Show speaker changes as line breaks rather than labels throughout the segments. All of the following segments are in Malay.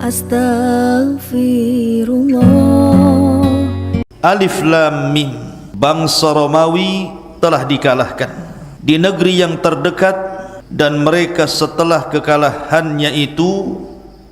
Astaghfirullah.
Alif Lam Mim. Bangsa Romawi telah dikalahkan di negeri yang terdekat, dan mereka setelah kekalahannya itu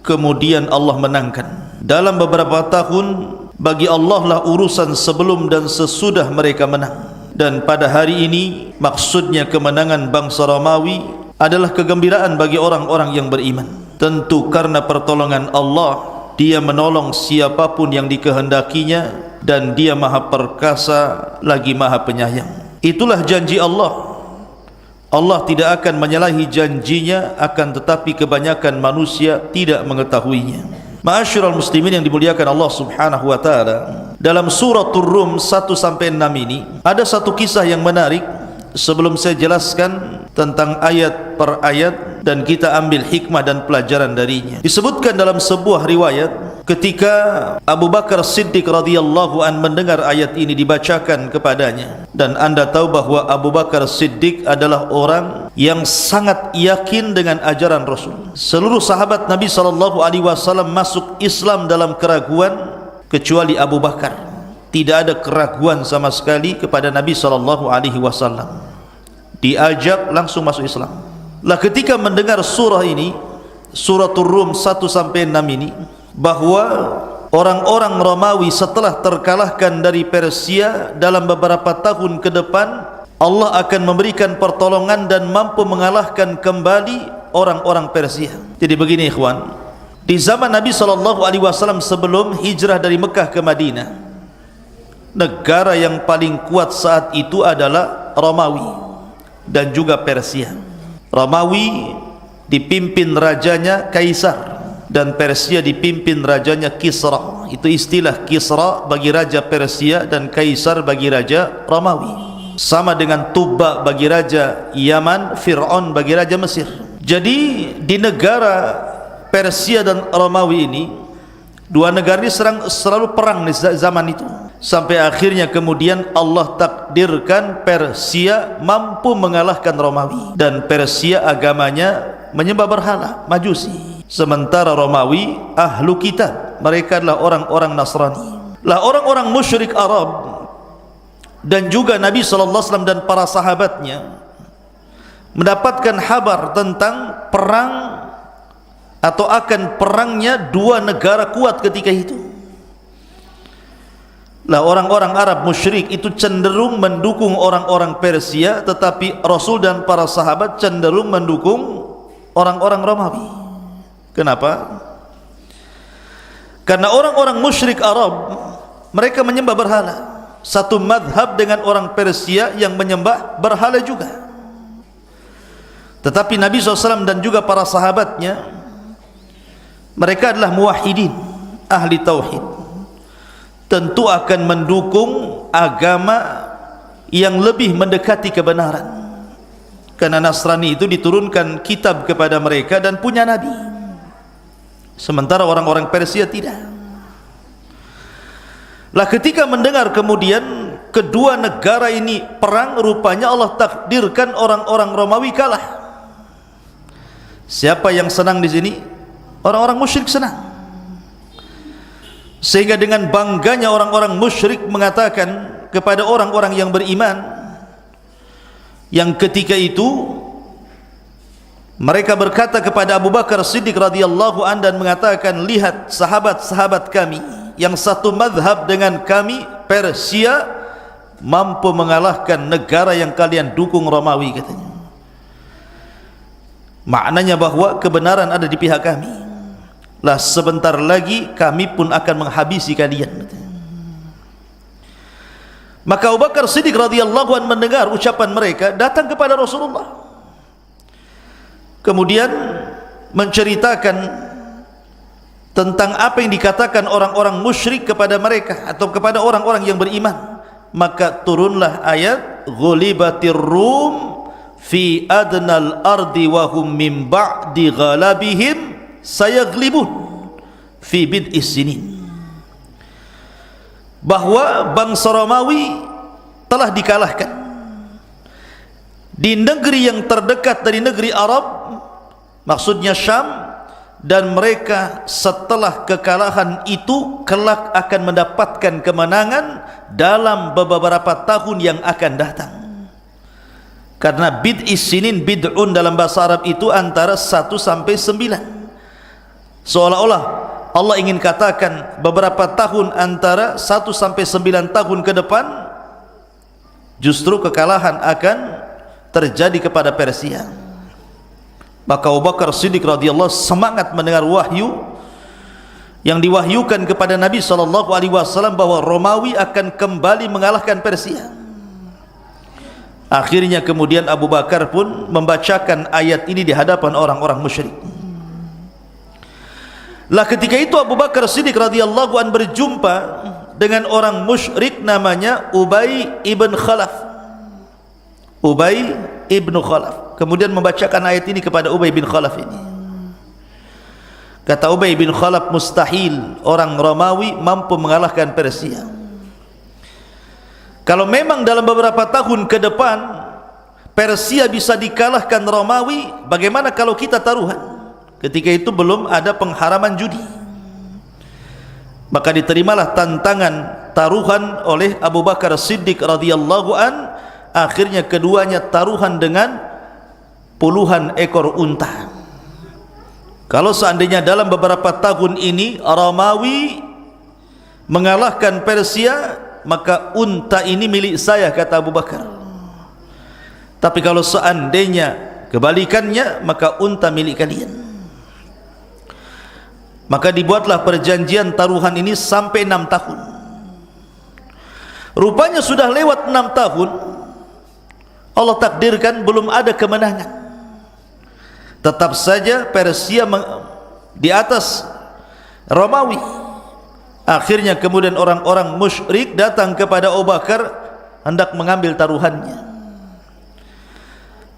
kemudian Allah menangkan. Dalam beberapa tahun bagi Allah lah urusan sebelum dan sesudah mereka menang. Dan pada hari ini maksudnya kemenangan bangsa Romawi adalah kegembiraan bagi orang-orang yang beriman. Tentu karena pertolongan Allah, Dia menolong siapapun yang dikehendakinya, dan Dia maha perkasa lagi maha penyayang. Itulah janji Allah. Allah tidak akan menyalahi janjinya, akan tetapi kebanyakan manusia tidak mengetahuinya. Ma'asyiral muslimin yang dimuliakan Allah Subhanahu wa taala, dalam suratul Rum 1-6 ini ada satu kisah yang menarik. Sebelum saya jelaskan tentang ayat per ayat dan kita ambil hikmah dan pelajaran darinya, disebutkan dalam sebuah riwayat ketika Abu Bakar Siddiq radhiyallahu an mendengar ayat ini dibacakan kepadanya. Dan anda tahu bahwa Abu Bakar Siddiq adalah orang yang sangat yakin dengan ajaran Rasul. Seluruh sahabat Nabi SAW masuk Islam dalam keraguan kecuali Abu Bakar. Tidak ada keraguan sama sekali kepada Nabi SAW. Diajak langsung masuk Islam. Lah ketika mendengar surah ini, suratul Rum 1-6 ini, bahwa orang-orang Romawi setelah terkalahkan dari Persia dalam beberapa tahun ke depan, Allah akan memberikan pertolongan dan mampu mengalahkan kembali orang-orang Persia. Jadi begini ikhwan, di zaman Nabi SAW sebelum hijrah dari Mekah ke Madinah, negara yang paling kuat saat itu adalah Romawi dan juga Persia. Romawi dipimpin rajanya Kaisar, dan Persia dipimpin rajanya Kisra. Itu istilah Kisra bagi raja Persia dan Kaisar bagi raja Romawi. Sama dengan Tuba bagi raja Yaman, Fir'aun bagi raja Mesir. Jadi di negara Persia dan Romawi ini, dua negara ini selalu perang di zaman itu, sampai akhirnya kemudian Allah takdirkan Persia mampu mengalahkan Romawi, dan Persia agamanya menyembah berhala, Majusi, sementara Romawi ahlu kitab, mereka adalah orang-orang Nasrani. Lah orang-orang musyrik Arab dan juga Nabi SAW dan para sahabatnya mendapatkan kabar tentang perang atau akan perangnya dua negara kuat ketika itu. Lah orang-orang Arab musyrik itu cenderung mendukung orang-orang Persia, tetapi Rasul dan para sahabat cenderung mendukung orang-orang Romawi. Kenapa? Karena orang-orang musyrik Arab mereka menyembah berhala, satu madhab dengan orang Persia yang menyembah berhala juga. Tetapi Nabi SAW dan juga para sahabatnya, mereka adalah muwahhidin, ahli tauhid, tentu akan mendukung agama yang lebih mendekati kebenaran. Karena Nasrani itu diturunkan kitab kepada mereka dan punya nabi, sementara orang-orang Persia tidak. Lah ketika mendengar kemudian kedua negara ini perang, rupanya Allah takdirkan orang-orang Romawi kalah. Siapa yang senang di sini? Orang-orang musyrik senang. Sehingga dengan bangganya orang-orang musyrik mengatakan kepada orang-orang yang beriman, yang ketika itu mereka berkata kepada Abu Bakar Siddiq radhiyallahu an dan mengatakan, lihat sahabat-sahabat kami yang satu madhab dengan kami, Persia mampu mengalahkan negara yang kalian dukung, Romawi, katanya. Maknanya bahwa kebenaran ada di pihak kami. Lah sebentar lagi kami pun akan menghabisi kalian. Maka Abu Bakar Siddiq radhiyallahu an mendengar ucapan mereka, datang kepada Rasulullah, kemudian menceritakan tentang apa yang dikatakan orang-orang musyrik kepada mereka atau kepada orang-orang yang beriman. Maka turunlah ayat ghulibatir rum fi adnal ardi wa hum min ba'di ghalabihim sayaglibun fi bid'is sinin, bahwa bangsa Romawi telah dikalahkan di negeri yang terdekat dari negeri Arab, maksudnya Syam, dan mereka setelah kekalahan itu kelak akan mendapatkan kemenangan dalam beberapa tahun yang akan datang. Karena bid'is sinin, bid'un dalam bahasa Arab itu antara 1 sampai 9. Seolah-olah Allah ingin katakan beberapa tahun antara 1 sampai 9 tahun ke depan justru kekalahan akan terjadi kepada Persia. Maka Abu Bakar Siddiq radhiyallahu semangat mendengar wahyu yang diwahyukan kepada Nabi SAW bahwa Romawi akan kembali mengalahkan Persia. Akhirnya kemudian Abu Bakar pun membacakan ayat ini di hadapan orang-orang musyrik. Lah ketika itu Abu Bakar Siddiq radhiyallahu an berjumpa dengan orang musyrik namanya Ubay ibn Khalaf. Ubay ibn Khalaf kemudian membacakan ayat ini kepada Ubay bin Khalaf ini. Kata Ubay bin Khalaf, mustahil orang Romawi mampu mengalahkan Persia. Kalau memang dalam beberapa tahun ke depan Persia bisa dikalahkan Romawi, bagaimana kalau kita taruhan? Ketika itu belum ada pengharaman judi. Maka diterimalah tantangan taruhan oleh Abu Bakar Siddiq radhiyallahu an. Akhirnya keduanya taruhan dengan puluhan ekor unta. Kalau seandainya dalam beberapa tahun ini Romawi mengalahkan Persia, maka unta ini milik saya, kata Abu Bakar. Tapi kalau seandainya kebalikannya, maka unta milik kalian. Maka dibuatlah perjanjian taruhan ini sampai 6 tahun. Rupanya sudah lewat 6 tahun, Allah takdirkan belum ada kemenangan. Tetap saja Persia di atas Romawi. Akhirnya kemudian orang-orang musyrik datang kepada Abu Bakar hendak mengambil taruhannya.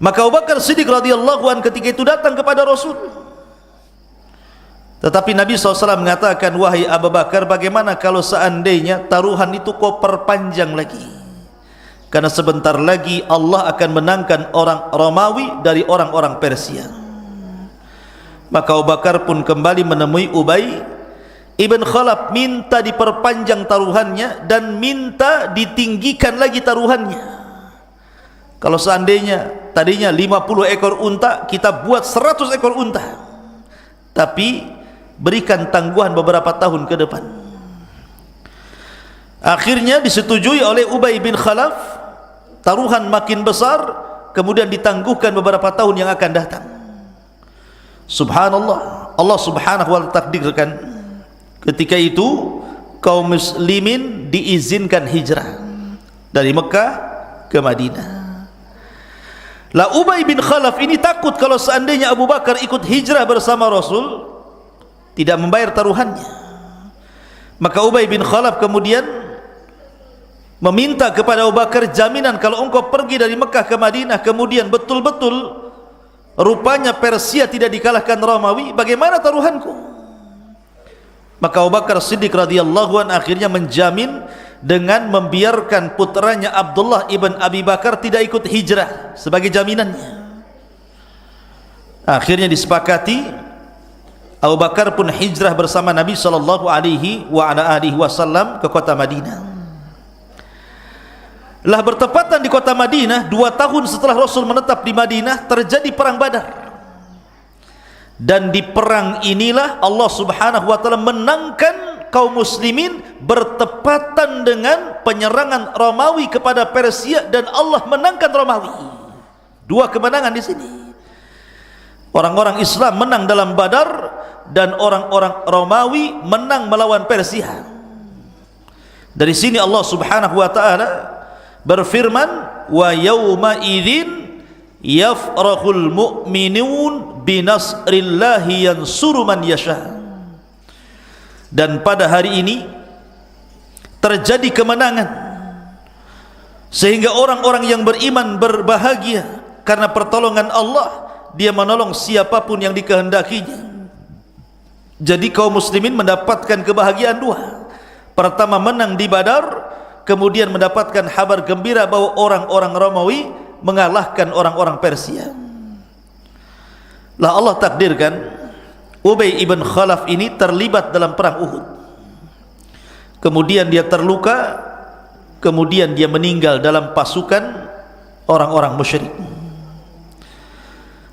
Maka Abu Bakar Siddiq radhiyallahu an ketika itu datang kepada Rasul. Tetapi Nabi SAW mengatakan, wahai Abu Bakar, bagaimana kalau seandainya taruhan itu kau perpanjang lagi? Karena sebentar lagi Allah akan menangkan orang Romawi dari orang-orang Persia. Maka Abu Bakar pun kembali menemui Ubay ibn Khalaf, minta diperpanjang taruhannya dan minta ditinggikan lagi taruhannya. Kalau seandainya tadinya 50 ekor unta, kita buat 100 ekor unta, tapi berikan tangguhan beberapa tahun ke depan. Akhirnya disetujui oleh Ubay bin Khalaf, taruhan makin besar, kemudian ditangguhkan beberapa tahun yang akan datang. Subhanallah, Allah subhanahu wa ta'ala takdirkan ketika itu kaum muslimin diizinkan hijrah dari Mekah ke Madinah. Lah Ubay bin Khalaf ini takut kalau seandainya Abu Bakar ikut hijrah bersama Rasul, tidak membayar taruhannya. Maka Ubay bin Khalaf kemudian meminta kepada Abu Bakar jaminan, kalau engkau pergi dari Mekah ke Madinah kemudian betul-betul rupanya Persia tidak dikalahkan Romawi, bagaimana taruhanku? Maka Abu Bakar Siddiq radhiyallahu an akhirnya menjamin dengan membiarkan putranya Abdullah ibn Abi Bakar tidak ikut hijrah sebagai jaminannya. Akhirnya disepakati, Abu Bakar pun hijrah bersama Nabi sallallahu alaihi wasallam ke kota Madinah. Lah bertepatan di kota Madinah 2 tahun setelah Rasul menetap di Madinah terjadi perang Badar. Dan di perang inilah Allah Subhanahu wa taala menangkan kaum muslimin bertepatan dengan penyerangan Romawi kepada Persia, dan Allah menangkan Romawi. 2 kemenangan di sini. Orang-orang Islam menang dalam Badar dan orang-orang Romawi menang melawan Persia. Dari sini Allah Subhanahu wa taala berfirman, wa yauma idzin yafrahul mu'minun binasrillahi yansuru man yasha. Dan pada hari ini terjadi kemenangan sehingga orang-orang yang beriman berbahagia karena pertolongan Allah, dia menolong siapapun yang dikehendakinya. Jadi kaum muslimin mendapatkan kebahagiaan 2. Pertama menang di Badar, kemudian mendapatkan kabar gembira bahwa orang-orang Romawi mengalahkan orang-orang Persia. Lah Allah takdirkan Ubay ibn Khalaf ini terlibat dalam perang Uhud. Kemudian dia terluka, kemudian dia meninggal dalam pasukan orang-orang musyrik.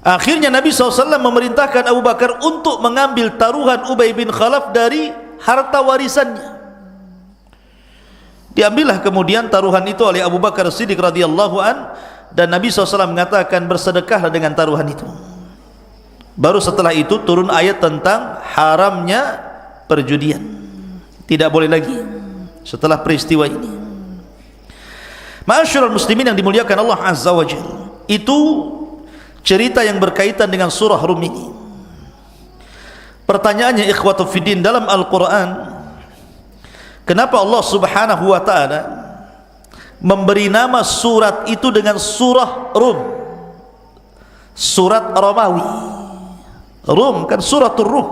Akhirnya Nabi SAW memerintahkan Abu Bakar untuk mengambil taruhan Ubay bin Khalaf dari harta warisannya. Diambillah kemudian taruhan itu oleh Abu Bakar Siddiq radhiyallahu an, dan Nabi SAW mengatakan bersedekahlah dengan taruhan itu. Baru setelah itu turun ayat tentang haramnya perjudian. Tidak boleh lagi setelah peristiwa ini. Ma'asyiral muslimin yang dimuliakan Allah Azza wa Jalla, itu cerita yang berkaitan dengan surah Rum ini. Pertanyaannya ikhwatu fiddin, dalam Al-Quran kenapa Allah subhanahu wa ta'ala memberi nama surat itu dengan surah Rum, surat Romawi? Rum kan suratul Rum.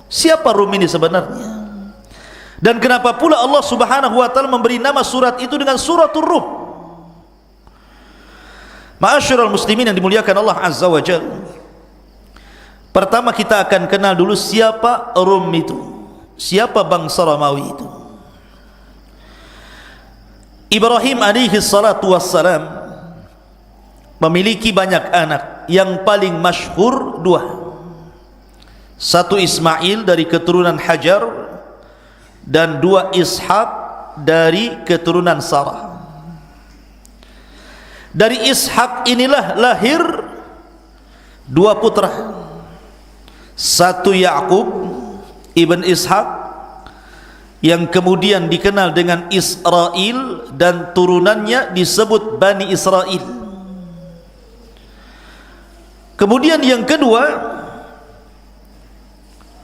Siapa Rum ini sebenarnya? Dan kenapa pula Allah subhanahu wa ta'ala memberi nama surat itu dengan suratul Rum? Ma'asyiral muslimin yang dimuliakan Allah Azza wa Jalla, pertama kita akan kenal dulu siapa Rum itu, siapa bangsa Romawi itu. Ibrahim alaihi salatu wassalam memiliki banyak anak, yang paling masyhur dua. Satu Ismail dari keturunan Hajar, dan dua Ishak dari keturunan Sarah. Dari Ishak inilah lahir dua putra. Satu Ya'qub ibn Ishak, yang kemudian dikenal dengan Israel, dan turunannya disebut Bani Israel. Kemudian yang kedua,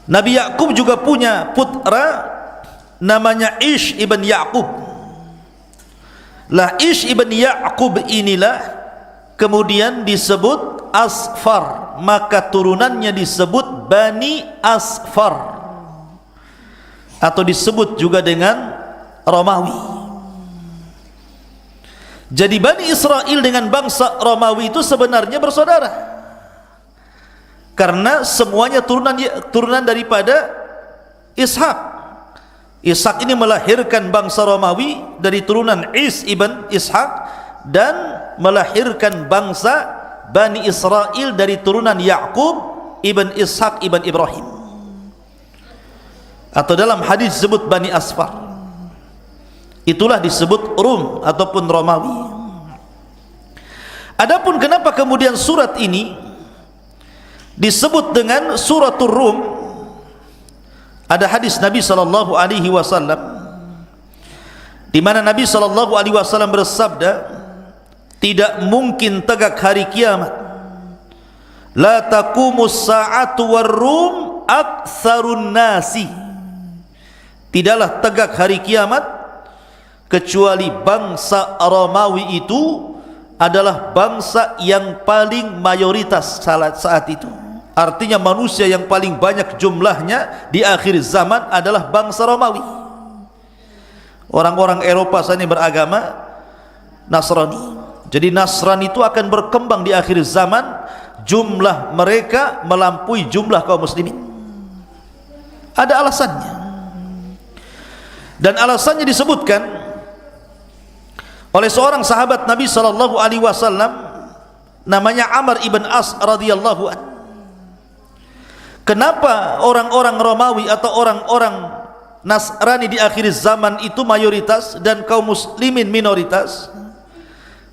Nabi Ya'qub juga punya putra namanya Ish ibn Ya'qub. Lah Ish ibn Ya'qub inilah kemudian disebut Asfar, maka turunannya disebut Bani Asfar, atau disebut juga dengan Romawi. Jadi Bani Israel dengan bangsa Romawi itu sebenarnya bersaudara, karena semuanya turunan daripada Ishak. Ishak ini melahirkan bangsa Romawi dari turunan Is ibn Ishak, dan melahirkan bangsa Bani Israel dari turunan Ya'qub ibn Ishak ibn Ibrahim, atau dalam hadis disebut Bani Asfar. Itulah disebut Rum ataupun Romawi. Adapun kenapa kemudian surat ini disebut dengan suratul Rum, ada hadis Nabi sallallahu alaihi wasallam di mana Nabi sallallahu alaihi wasallam bersabda, tidak mungkin tegak hari kiamat, la taqumus sa'atu war rum aktsarun nasi, tidaklah tegak hari kiamat kecuali bangsa Romawi itu adalah bangsa yang paling mayoritas saat itu. Artinya manusia yang paling banyak jumlahnya di akhir zaman adalah bangsa Romawi. Orang-orang Eropa sana beragama Nasrani. Jadi Nasrani itu akan berkembang di akhir zaman, jumlah mereka melampaui jumlah kaum muslimin. Ada alasannya. Dan alasannya disebutkan oleh seorang sahabat Nabi sallallahu alaihi wasallam namanya Amr ibn As radhiyallahu anhu. Kenapa orang-orang Romawi atau orang-orang Nasrani di akhir zaman itu mayoritas dan kaum muslimin minoritas?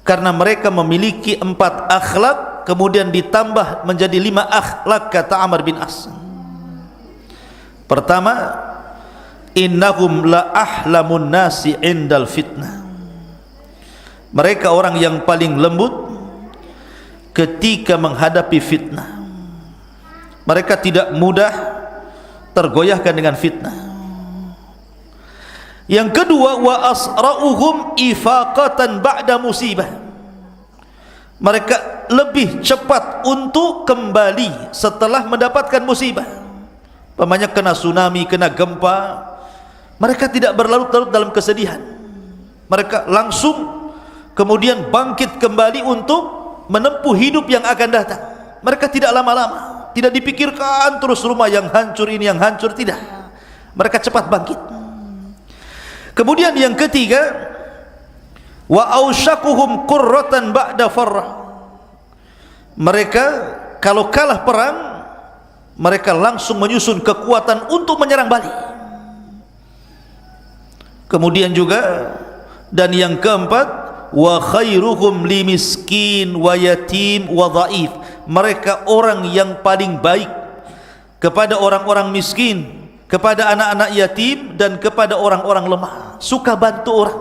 Karena mereka memiliki 4 akhlak, kemudian ditambah menjadi 5 akhlak, kata Amr bin As. Pertama, innahum la ahlamun nasi indal fitnah. Mereka orang yang paling lembut ketika menghadapi fitnah. Mereka tidak mudah tergoyahkan dengan fitnah. Yang kedua, wa asra'uhum ifaqatan ba'da musibah. Mereka lebih cepat untuk kembali setelah mendapatkan musibah. Umpamanya kena tsunami, kena gempa, mereka tidak berlarut-larut dalam kesedihan. Mereka langsung kemudian bangkit kembali untuk menempuh hidup yang akan datang. Mereka tidak lama-lama, Tidak dipikirkan terus rumah yang hancur, ini yang hancur, tidak. Mereka cepat bangkit. Kemudian yang ketiga, wa ausyakuhum qurratan ba'da farrah. Mereka kalau kalah perang, mereka langsung menyusun kekuatan untuk menyerang balik. Kemudian juga, dan yang keempat, wa khairuhum limiskin wa yatim wa dhaif. Mereka orang yang paling baik kepada orang-orang miskin, kepada anak-anak yatim, dan kepada orang-orang lemah. Suka bantu orang.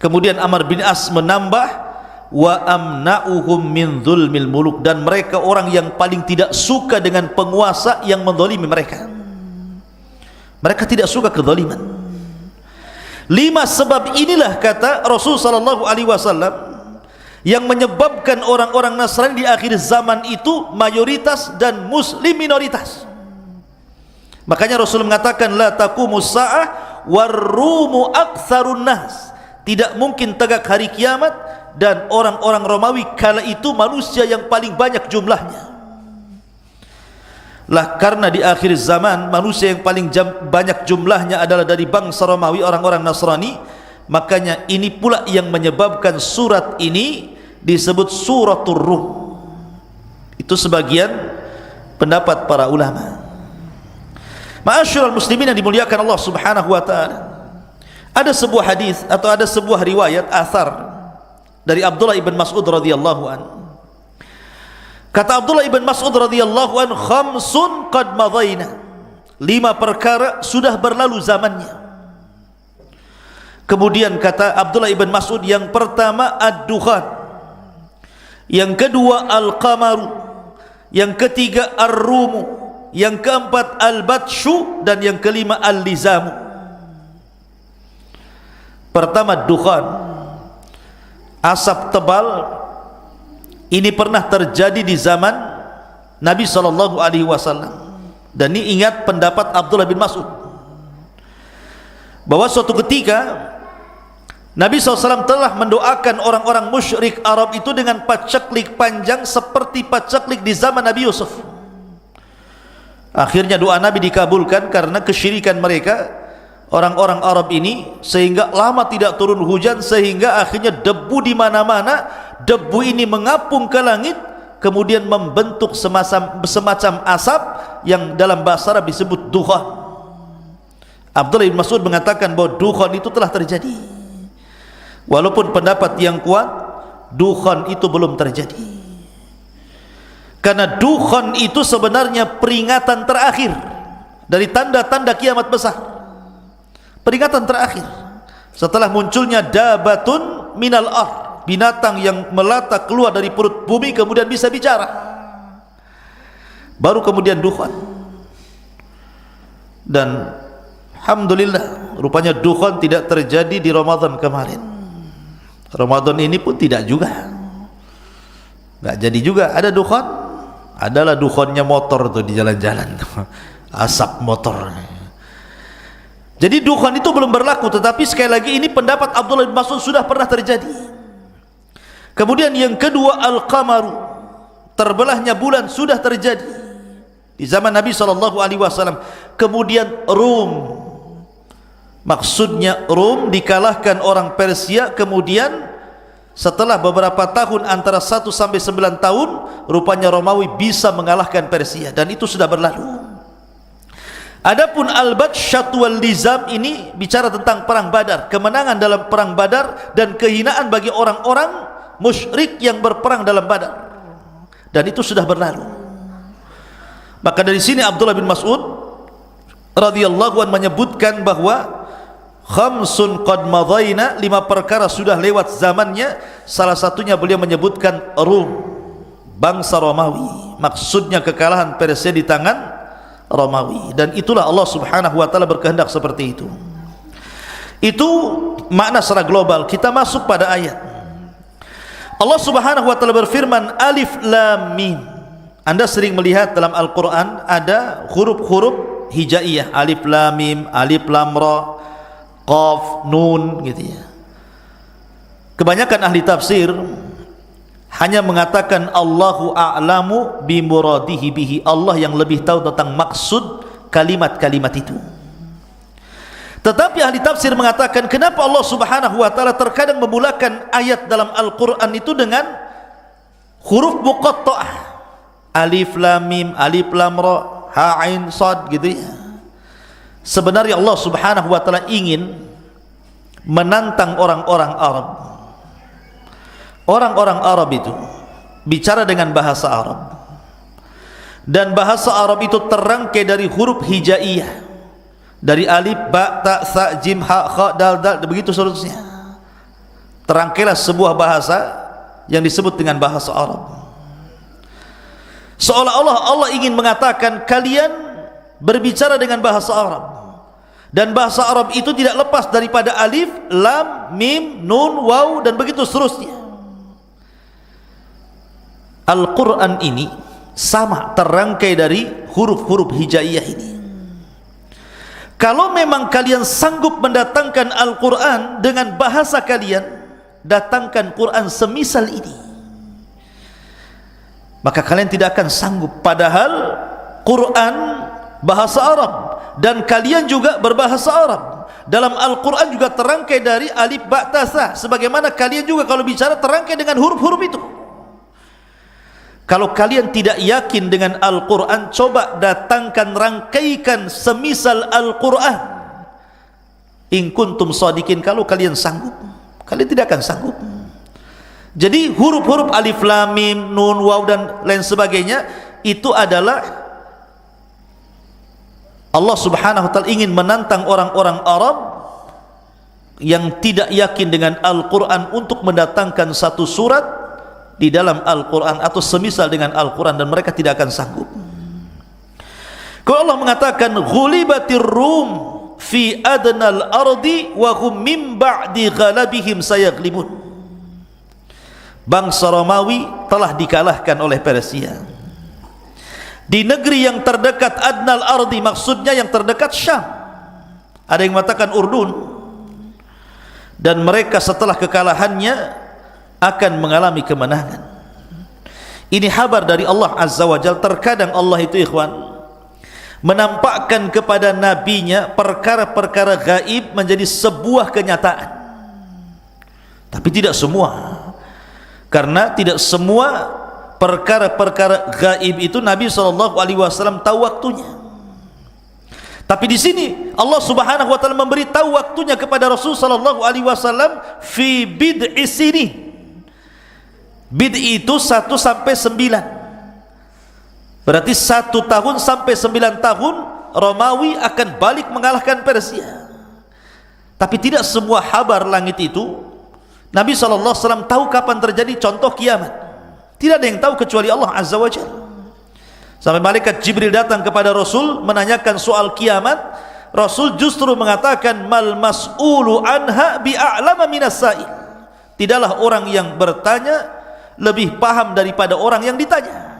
Kemudian Amr bin As menambah, wa amna'uhum min dzulmil muluk. Dan mereka orang yang paling tidak suka dengan penguasa yang menzalimi mereka. Mereka tidak suka kezaliman. 5 sebab inilah, kata Rasul sallallahu alaihi wasallam, yang menyebabkan orang-orang Nasrani di akhir zaman itu mayoritas dan muslim minoritas. Makanya Rasul mengatakan, la taqumus sa'ah warrumu aktsarun nas. Tidak mungkin tegak hari kiamat dan orang-orang Romawi kala itu manusia yang paling banyak jumlahnya. Lah karena di akhir zaman manusia yang paling banyak jumlahnya adalah dari bangsa Romawi, orang-orang Nasrani, makanya ini pula yang menyebabkan surat ini disebut suratul Rum. Itu sebagian pendapat para ulama. Ma'asyiral muslimin yang dimuliakan Allah Subhanahu wa taala, ada sebuah hadis atau ada sebuah riwayat athar dari Abdullah ibn Mas'ud radhiyallahu anhu. Kata Abdullah ibn Mas'ud radhiyallahu anhu, khamsun qad madaina. 5 perkara sudah berlalu zamannya. Kemudian kata Abdullah ibn Mas'ud, yang pertama ad-dukhan, yang kedua al-qamaru, yang ketiga ar-rumu, yang keempat al-batshu, dan yang kelima al-lizamu. Pertama dukhan, asap tebal. Ini pernah terjadi di zaman Nabi sallallahu alaihi wasallam. Dan ini ingat pendapat Abdullah bin Mas'ud, bahwa suatu ketika Nabi SAW telah mendoakan orang-orang musyrik Arab itu dengan paceklik panjang seperti paceklik di zaman Nabi Yusuf. Akhirnya doa Nabi dikabulkan karena kesyirikan mereka, orang-orang Arab ini, sehingga lama tidak turun hujan, sehingga akhirnya debu di mana-mana. Debu ini mengapung ke langit, kemudian membentuk semacam asap yang dalam bahasa Arab disebut dukhan. Abdullah bin Mas'ud mengatakan bahwa dukhan itu telah terjadi, walaupun pendapat yang kuat dukhan itu belum terjadi, karena dukhan itu sebenarnya peringatan terakhir dari tanda-tanda kiamat besar. Peringatan terakhir setelah munculnya dabatun minal ardh, binatang yang melata keluar dari perut bumi kemudian bisa bicara, baru kemudian dukhan. Dan alhamdulillah rupanya dukhan tidak terjadi di Ramadan kemarin. Ramadan ini pun tidak juga, nggak jadi juga. Ada dukhan, adalah dukhannya motor tuh di jalan-jalan, asap motor. Jadi dukhan itu belum berlaku, tetapi sekali lagi ini pendapat Abdullah bin Mas'ud sudah pernah terjadi. Kemudian yang kedua al-qamaru, terbelahnya bulan sudah terjadi di zaman Nabi SAW. Kemudian Rum, maksudnya Rum dikalahkan orang Persia. Kemudian setelah beberapa tahun, antara 1 sampai 9 tahun, rupanya Romawi bisa mengalahkan Persia, dan itu sudah berlalu. Adapun al-batsyatu wal lizam ini bicara tentang perang Badar, kemenangan dalam perang Badar dan kehinaan bagi orang-orang musyrik yang berperang dalam Badar, dan itu sudah berlalu. Maka dari sini Abdullah bin Mas'ud radhiyallahu anhu menyebutkan bahwa khamsun qad madaina, 5 perkara sudah lewat zamannya. Salah satunya beliau menyebutkan Rum, bangsa Romawi, maksudnya kekalahan Persia di tangan Romawi. Dan itulah Allah Subhanahu wa taala berkehendak seperti itu. Itu makna secara global. Kita masuk pada ayat. Allah Subhanahu wa taala berfirman, Alif Lam Mim. Anda sering melihat dalam Al-Qur'an ada huruf-huruf hijaiyah, Alif Lam Mim, Alif Lam Ra, Qaf, Nun, gitu ya. Kebanyakan ahli tafsir hanya mengatakan Allahu a'lamu bimuradihi bihi, Allah yang lebih tahu tentang maksud kalimat-kalimat itu. Tetapi ahli tafsir mengatakan, kenapa Allah Subhanahu wa taala terkadang memulakan ayat dalam Al-Qur'an itu dengan huruf muqatta'ah, alif lam mim, alif lam ra, ha ain sad gitu ya. Sebenarnya Allah Subhanahu wa taala ingin menantang orang-orang Arab. Orang-orang Arab itu bicara dengan bahasa Arab, dan bahasa Arab itu terangkai dari huruf hijaiyah, dari alif, ba, ta, sa, jim, ha, kha, dal, dal, begitu seterusnya. Terangkailah sebuah bahasa yang disebut dengan bahasa Arab. Seolah-olah Allah ingin mengatakan, kalian berbicara dengan bahasa Arab, dan bahasa Arab itu tidak lepas daripada alif, lam, mim, nun, waw, dan begitu seterusnya. Al-Quran ini sama terangkai dari huruf-huruf hijaiyah ini. Kalau memang kalian sanggup mendatangkan Al-Quran dengan bahasa kalian, datangkan Quran semisal ini. Maka kalian tidak akan sanggup, padahal Quran bahasa Arab dan kalian juga berbahasa Arab. Dalam Al-Quran juga terangkai dari alif, ba, ta, sa, sebagaimana kalian juga kalau bicara terangkai dengan huruf-huruf itu. Kalau kalian tidak yakin dengan Al-Quran, coba datangkan, rangkaikan semisal Al-Quran. In kuntum shadiqin, kalau kalian sanggup. Kalian tidak akan sanggup. Jadi huruf-huruf alif, lam, mim, nun, waw, dan lain sebagainya, itu adalah Allah Subhanahu wa ta'ala ingin menantang orang-orang Arab yang tidak yakin dengan Al-Quran untuk mendatangkan satu surat di dalam Al-Quran atau semisal dengan Al-Quran, dan mereka tidak akan sanggup. Kalau Allah mengatakan ghulibatir rum fi adnal ardi wa hum min ba'di ghalabihim sayaghlibun, bangsa Romawi telah dikalahkan oleh Persia di negeri yang terdekat adnal ardi, maksudnya yang terdekat Syam. Ada yang mengatakan Urdun. Dan mereka setelah kekalahannya akan mengalami kemenangan. Ini kabar dari Allah Azza wa Jalla. Terkadang Allah itu, ikhwan, menampakkan kepada nabinya perkara-perkara gaib menjadi sebuah kenyataan. Tapi tidak semua, karena tidak semua perkara-perkara gaib itu Nabi SAW tahu waktunya. Tapi di sini Allah Subhanahu wa taala memberi tahu waktunya kepada Rasul SAW fi bid'i sini. Bid' itu 1 sampai 9. Berarti 1 tahun sampai 9 tahun Romawi akan balik mengalahkan Persia. Tapi tidak semua kabar langit itu Nabi SAW tahu kapan terjadi. Contoh kiamat, tidak ada yang tahu kecuali Allah Azza wa Jalla. Sampai malaikat Jibril datang kepada Rasul menanyakan soal kiamat, Rasul justru mengatakan mal mas'ulu anha bi'a'lama minas sa'il. Tidaklah orang yang bertanya lebih paham daripada orang yang ditanya.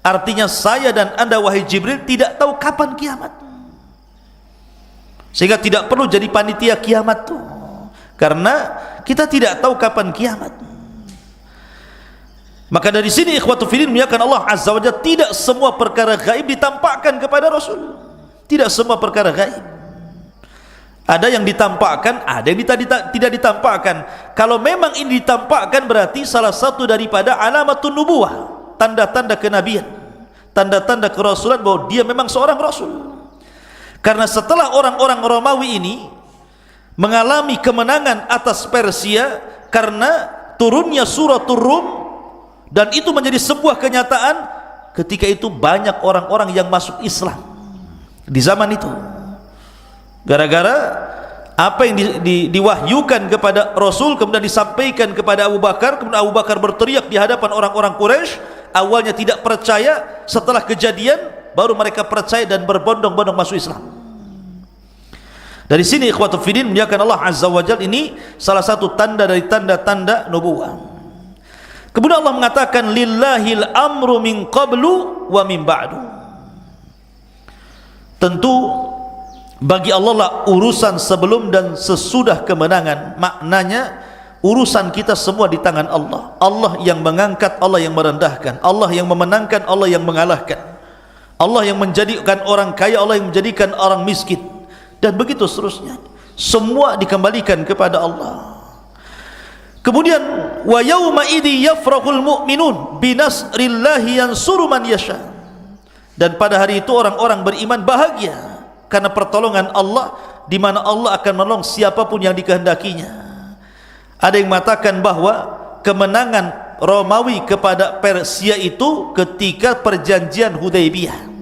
Artinya saya dan anda, wahai Jibril, tidak tahu kapan kiamat, sehingga tidak perlu jadi panitia kiamat tuh, karena kita tidak tahu kapan kiamat. Maka dari sini ikhwatu fillah muliakan Allah Azza wa Jalla, tidak semua perkara gaib ditampakkan kepada Rasul. Tidak semua perkara gaib. Ada yang ditampakkan, ada yang tidak ditampakkan. Kalau memang ini ditampakkan, berarti salah satu daripada alamatun nubuwah, tanda-tanda kenabian, tanda-tanda kerasulan, bahwa dia memang seorang rasul. Karena setelah orang-orang Romawi ini mengalami kemenangan atas Persia karena turunnya suratul Rum, dan itu menjadi sebuah kenyataan, ketika itu banyak orang-orang yang masuk Islam di zaman itu. Gara-gara apa yang diwahyukan kepada Rasul kemudian disampaikan kepada Abu Bakar, kemudian Abu Bakar berteriak di hadapan orang-orang Quraisy. Awalnya tidak percaya, setelah kejadian baru mereka percaya dan berbondong-bondong masuk Islam. Dari sini ikhwatul fillah muliakan Allah Azza wa Jalla, ini salah satu tanda dari tanda-tanda nubuwah. Kemudian Allah mengatakan lillahil amru min qablu wa min ba'du. Tentu bagi Allah lah urusan sebelum dan sesudah kemenangan. Maknanya urusan kita semua di tangan Allah. Allah yang mengangkat, Allah yang merendahkan, Allah yang memenangkan, Allah yang mengalahkan, Allah yang menjadikan orang kaya, Allah yang menjadikan orang miskin, dan begitu seterusnya. Semua dikembalikan kepada Allah. Kemudian wa yauma idzi yafrahul mu'minun binasrillahi yansuru man yasha. Dan pada hari itu orang-orang beriman bahagia karena pertolongan Allah, di mana Allah akan menolong siapapun yang dikehendakinya. Ada yang mengatakan bahwa kemenangan Romawi kepada Persia itu ketika perjanjian Hudaybiyah.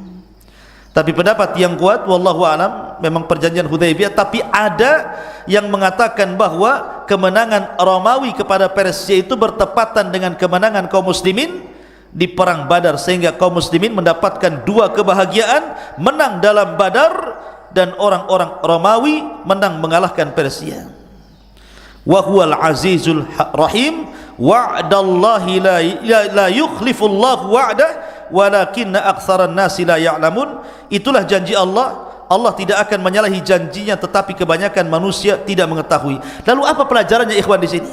Tapi pendapat yang kuat wallahu alam memang perjanjian Hudaybiyah, tapi ada yang mengatakan bahwa kemenangan Romawi kepada Persia itu bertepatan dengan kemenangan kaum muslimin di perang Badar, sehingga kaum muslimin mendapatkan dua kebahagiaan, menang dalam Badar dan orang-orang Romawi menang mengalahkan Persia. Wa huwal azizul rahim wa'dallahi la yukhlifullahu wa'dah walakinna aktsaran nasi la ya'lamun. Itulah janji Allah, Allah tidak akan menyalahi janjinya, tetapi kebanyakan manusia tidak mengetahui. Lalu apa pelajarannya ikhwan di sini?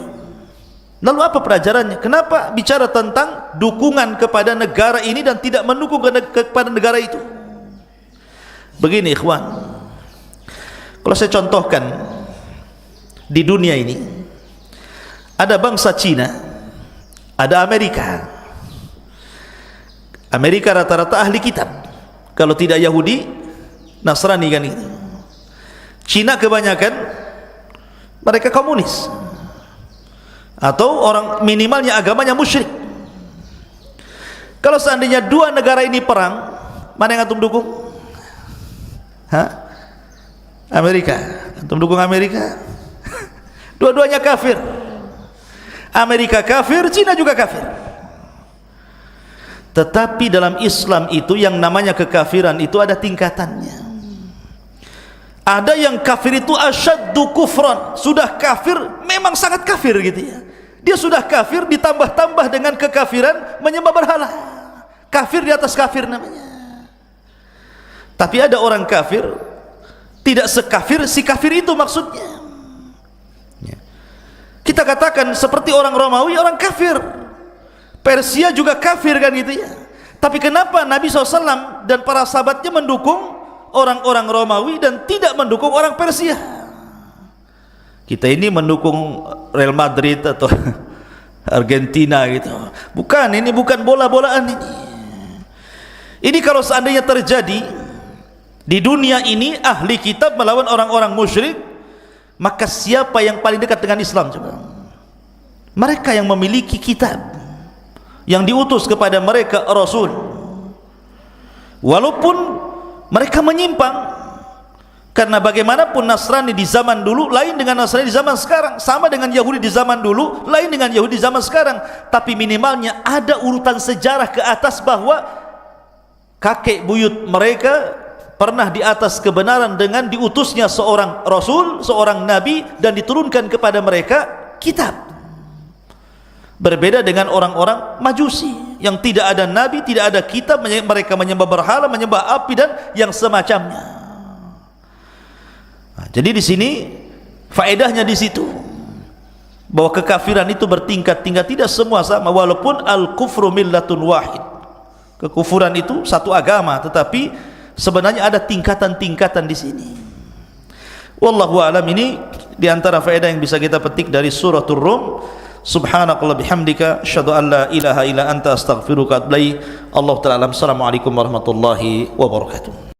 Lalu apa pelajarannya? Kenapa bicara tentang dukungan kepada negara ini dan tidak mendukung kepada negara itu? Begini ikhwan, kalau saya contohkan, di dunia ini ada bangsa Cina, ada Amerika. Amerika rata-rata ahli kitab, kalau tidak Yahudi, Nasrani kan itu. Cina kebanyakan mereka komunis, atau orang minimalnya agamanya musyrik. Kalau seandainya dua negara ini perang, mana yang antum dukung? Amerika. Antum dukung Amerika? Dua-duanya kafir. Amerika kafir, Cina juga kafir. Tetapi dalam Islam itu yang namanya kekafiran itu ada tingkatannya. Ada yang kafir itu asyaddu kufran, sudah kafir, memang sangat kafir gitu ya. Dia sudah kafir ditambah-tambah dengan kekafiran, menyembah berhala. Kafir di atas kafir namanya. Tapi ada orang kafir tidak sekafir si kafir itu maksudnya. Kita katakan seperti orang Romawi, orang kafir. Persia juga kafir kan gitu ya. Tapi kenapa Nabi SAW dan para sahabatnya mendukung orang-orang Romawi dan tidak mendukung orang Persia? Kita ini mendukung Real Madrid atau Argentina gitu. Bukan, ini bukan bola-bolaan ini. Ini kalau seandainya terjadi di dunia ini, ahli kitab melawan orang-orang musyrik, maka siapa yang paling dekat dengan Islam coba? Mereka yang memiliki kitab, yang diutus kepada mereka Rasul. Walaupun mereka menyimpang, karena bagaimanapun Nasrani di zaman dulu lain dengan Nasrani di zaman sekarang, sama dengan Yahudi di zaman dulu lain dengan Yahudi di zaman sekarang. Tapi minimalnya ada urutan sejarah ke atas bahwa kakek buyut mereka pernah di atas kebenaran dengan diutusnya seorang Rasul, seorang Nabi, dan diturunkan kepada mereka kitab. Berbeda dengan orang-orang Majusi yang tidak ada Nabi, tidak ada kitab, mereka menyembah berhala, menyembah api dan yang semacamnya. Nah, jadi di sini faedahnya di situ bahwa kekafiran itu bertingkat-tingkat, tidak semua sama, walaupun al-kufru millatun wahid. Kekufuran itu satu agama, tetapi sebenarnya ada tingkatan-tingkatan di sini. Wallahu a'lam. Ini di antara faedah yang bisa kita petik dari suratul Rum. Subhanakallah bihamdika asyhadu an la ilaha illa anta astaghfiruka wa atubu ilaik. Allahu ta'ala. Assalamualaikum warahmatullahi wabarakatuh.